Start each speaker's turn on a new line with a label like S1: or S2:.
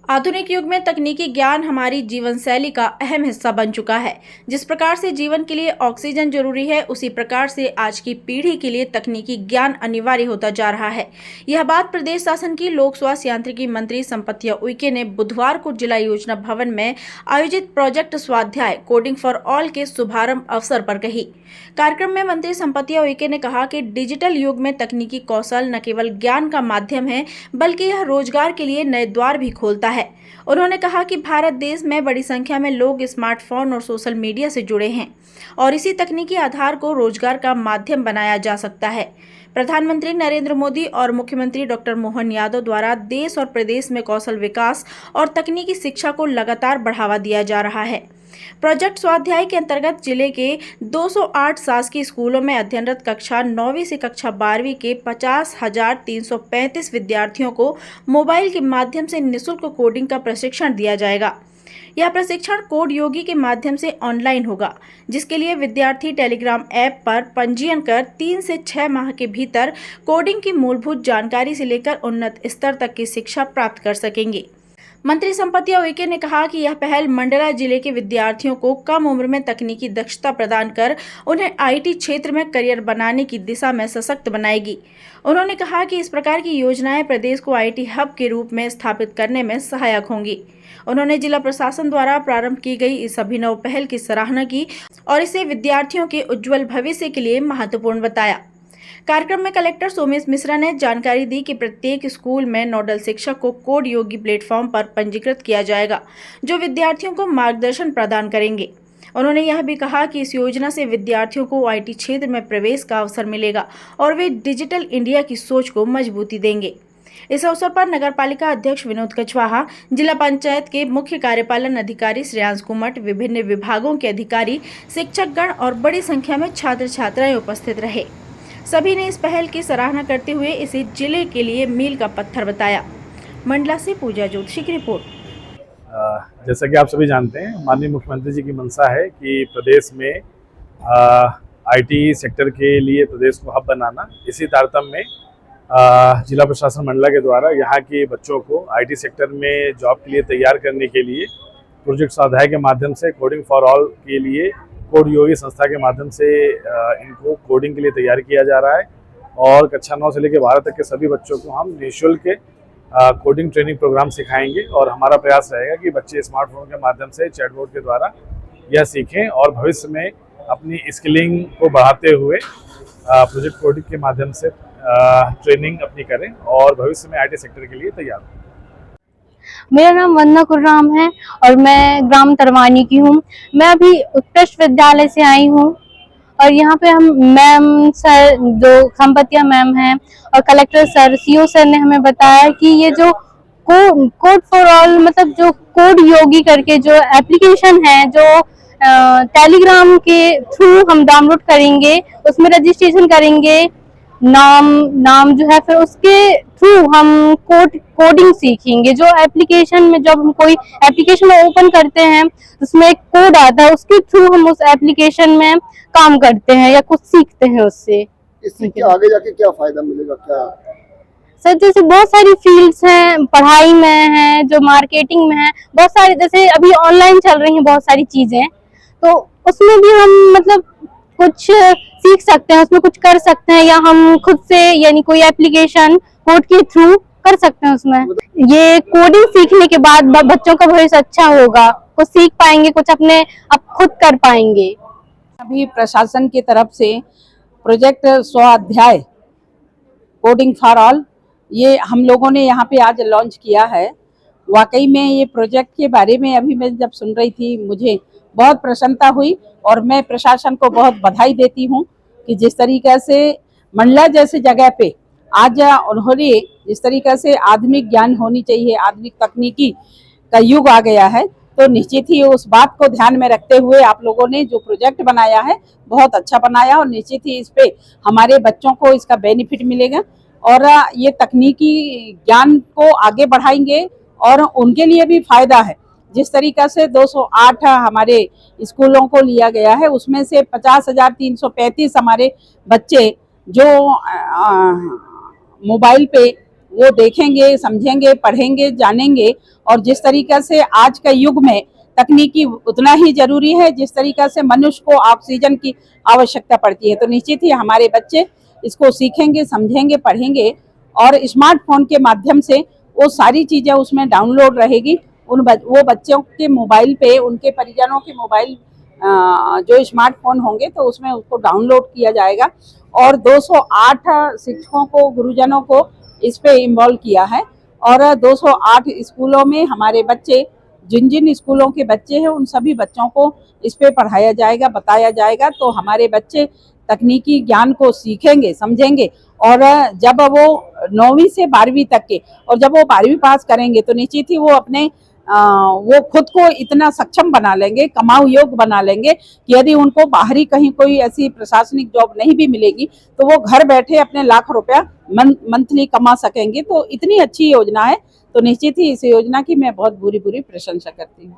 S1: आधुनिक युग में तकनीकी ज्ञान हमारी जीवन शैली का अहम हिस्सा बन चुका है। जिस प्रकार से जीवन के लिए ऑक्सीजन जरूरी है, उसी प्रकार से आज की पीढ़ी के लिए तकनीकी ज्ञान अनिवार्य होता जा रहा है। यह बात प्रदेश शासन की लोक स्वास्थ्य यांत्रिकी मंत्री संपतिया उइके ने बुधवार को जिला योजना भवन में आयोजित प्रोजेक्ट स्वाध्याय कोडिंग फॉर ऑल के शुभारंभ अवसर पर कही। कार्यक्रम में मंत्री संपतिया उइके ने कहा कि डिजिटल युग में तकनीकी कौशल न केवल ज्ञान का माध्यम है, बल्कि यह रोजगार के लिए नए द्वार भी खोलता है। उन्होंने कहा कि भारत देश में बड़ी संख्या में लोग स्मार्टफोन और सोशल मीडिया से जुड़े हैं और इसी तकनीकी आधार को रोजगार का माध्यम बनाया जा सकता है। प्रधानमंत्री नरेंद्र मोदी और मुख्यमंत्री डॉक्टर मोहन यादव द्वारा देश और प्रदेश में कौशल विकास और तकनीकी शिक्षा को लगातार बढ़ावा दिया जा रहा है। प्रोजेक्ट स्वाध्याय के अंतर्गत जिले के 208 शासकीय स्कूलों में अध्ययनरत कक्षा 9वीं से कक्षा 12वीं के 50,335 विद्यार्थियों को मोबाइल के माध्यम से निःशुल्क कोडिंग का प्रशिक्षण दिया जाएगा। यह प्रशिक्षण कोड योगी के माध्यम से ऑनलाइन होगा, जिसके लिए विद्यार्थी टेलीग्राम ऐप पर पंजीयन कर 3 से 6 माह के भीतर कोडिंग की मूलभूत जानकारी से लेकर उन्नत स्तर तक की शिक्षा प्राप्त कर सकेंगे। मंत्री संपतिया उइके ने कहा कि यह पहल मंडला जिले के विद्यार्थियों को कम उम्र में तकनीकी दक्षता प्रदान कर उन्हें आईटी क्षेत्र में करियर बनाने की दिशा में सशक्त बनाएगी। उन्होंने कहा कि इस प्रकार की योजनाएं प्रदेश को आईटी हब के रूप में स्थापित करने में सहायक होंगी। उन्होंने जिला प्रशासन द्वारा प्रारंभ की गई इस अभिनव पहल की सराहना की और इसे विद्यार्थियों के उज्जवल भविष्य के लिए महत्वपूर्ण बताया। कार्यक्रम में कलेक्टर सोमेश मिश्रा ने जानकारी दी कि प्रत्येक स्कूल में नोडल शिक्षक को कोड योगी प्लेटफॉर्म पर पंजीकृत किया जाएगा, जो विद्यार्थियों को मार्गदर्शन प्रदान करेंगे। उन्होंने यह भी कहा कि इस योजना से विद्यार्थियों को आईटी क्षेत्र में प्रवेश का अवसर मिलेगा और वे डिजिटल इंडिया की सोच को मजबूती देंगे। इस अवसर पर नगरपालिका अध्यक्ष विनोद कछवाहा, जिला पंचायत के मुख्य कार्यपालन अधिकारी श्रेयांश कुमट, विभिन्न विभागों के अधिकारी, शिक्षकगण और बड़ी संख्या में छात्र छात्राएं उपस्थित रहे। सभी ने इस पहल की सराहना करते हुए इसे जिले के लिए मील का पत्थर बताया। मंडला से पूजा जोशी की रिपोर्ट।
S2: जैसा कि आप सभी जानते हैं, माननीय मुख्यमंत्री जी की मंशा है कि प्रदेश में आईटी सेक्टर के लिए प्रदेश को हब बनाना। इसी तारतम्य में जिला प्रशासन मंडला के द्वारा यहाँ के बच्चों को आईटी सेक्टर में जॉब के लिए तैयार करने के लिए प्रोजेक्ट स्वाध्याय के माध्यम से कोडिंग फॉर ऑल के लिए कोड योगी संस्था के माध्यम से इनको कोडिंग के लिए तैयार किया जा रहा है और कक्षा 9 से लेकर 12 तक के सभी बच्चों को हम निःशुल्क कोडिंग ट्रेनिंग प्रोग्राम सिखाएंगे और हमारा प्रयास रहेगा कि बच्चे स्मार्टफोन के माध्यम से चैटबॉट के द्वारा यह सीखें और भविष्य में अपनी स्किलिंग को बढ़ाते हुए प्रोजेक्ट कोडिंग के माध्यम से ट्रेनिंग अपनी करें और भविष्य में आईटी सेक्टर के लिए तैयार हों।
S3: मेरा नाम वंदना कुर्राम है और मैं ग्राम तरवानी की हूँ। मैं अभी उत्कृष्ट विद्यालय से आई हूँ और यहाँ पे हम मैम सर, जो संपतिया मैम हैं और कलेक्टर सर, सीओ सर ने हमें बताया कि ये जो कोड फॉर ऑल, मतलब जो कोड योगी करके जो एप्लीकेशन है, जो टेलीग्राम के थ्रू हम डाउनलोड करेंगे, उसमें रजिस्ट्रेशन करेंगे, नाम जो है, फिर उसके थ्रू हम कोडिंग सीखेंगे। जो एप्लीकेशन में जब हम कोई एप्लीकेशन ओपन करते हैं उसमें एक कोड आता है, उसके थ्रू हम उस एप्लीकेशन में काम करते हैं या कुछ सीखते हैं उससे।
S4: इससे क्या आगे जाके क्या फायदा मिलेगा? क्या
S3: सर, जैसे बहुत सारी फील्ड्स हैं, पढ़ाई में है, जो मार्केटिंग में है, बहुत सारी, जैसे अभी ऑनलाइन चल रही हैं बहुत सारी चीजें, तो उसमें भी हम मतलब कुछ सीख सकते हैं, उसमें कुछ कर सकते हैं या हम खुद से, यानी कोई एप्लीकेशन कोड के थ्रू कर सकते हैं उसमें। ये कोडिंग सीखने के बाद बच्चों का भविष्य अच्छा होगा, कुछ सीख पाएंगे, कुछ अपने अब खुद कर पाएंगे।
S5: अभी प्रशासन की तरफ से प्रोजेक्ट स्वाध्याय कोडिंग फॉर ऑल, ये हम लोगों ने यहाँ पे आज लॉन्च किया है। वाकई में ये प्रोजेक्ट के बारे में अभी मैं जब सुन रही थी, मुझे बहुत प्रसन्नता हुई और मैं प्रशासन को बहुत बधाई देती हूँ कि जिस तरीके से मंडला जैसे जगह पे आज उन्होंने जिस तरीके से आधुनिक ज्ञान होनी चाहिए, आधुनिक तकनीकी का युग आ गया है, तो निश्चित ही उस बात को ध्यान में रखते हुए आप लोगों ने जो प्रोजेक्ट बनाया है बहुत अच्छा बनाया और निश्चित ही इस पे हमारे बच्चों को इसका बेनिफिट मिलेगा और ये तकनीकी ज्ञान को आगे बढ़ाएंगे और उनके लिए भी फायदा है। जिस तरीका से 208 हमारे स्कूलों को लिया गया है, उसमें से 50,335 हमारे बच्चे जो मोबाइल पे वो देखेंगे, समझेंगे, पढ़ेंगे, जानेंगे। और जिस तरीका से आज के युग में तकनीकी उतना ही जरूरी है जिस तरीका से मनुष्य को ऑक्सीजन की आवश्यकता पड़ती है, तो निश्चित ही हमारे बच्चे इसको सीखेंगे, समझेंगे, पढ़ेंगे और स्मार्टफोन के माध्यम से वो सारी चीज़ें उसमें डाउनलोड रहेगी। वो बच्चों के मोबाइल पे, उनके परिजनों के मोबाइल जो स्मार्टफोन होंगे तो उसमें उसको डाउनलोड किया जाएगा। और 208 शिक्षकों को, गुरुजनों को इस पे इन्वॉल्व किया है और 208 स्कूलों में हमारे बच्चे, जिन जिन स्कूलों के बच्चे हैं उन सभी बच्चों को इस पे पढ़ाया जाएगा, बताया जाएगा। तो हमारे बच्चे तकनीकी ज्ञान को सीखेंगे, समझेंगे और जब वो 9वीं से 12वीं तक के, और जब वो 12वीं पास करेंगे तो निश्चित ही वो अपने वो खुद को इतना सक्षम बना लेंगे, कमाऊ योग्य बना लेंगे कि यदि उनको बाहरी कहीं कोई ऐसी प्रशासनिक जॉब नहीं भी मिलेगी तो वो घर बैठे अपने लाख रुपया मंथली कमा सकेंगे। तो इतनी अच्छी योजना है, तो निश्चित ही इस योजना की मैं बहुत बुरी प्रशंसा करती हूँ।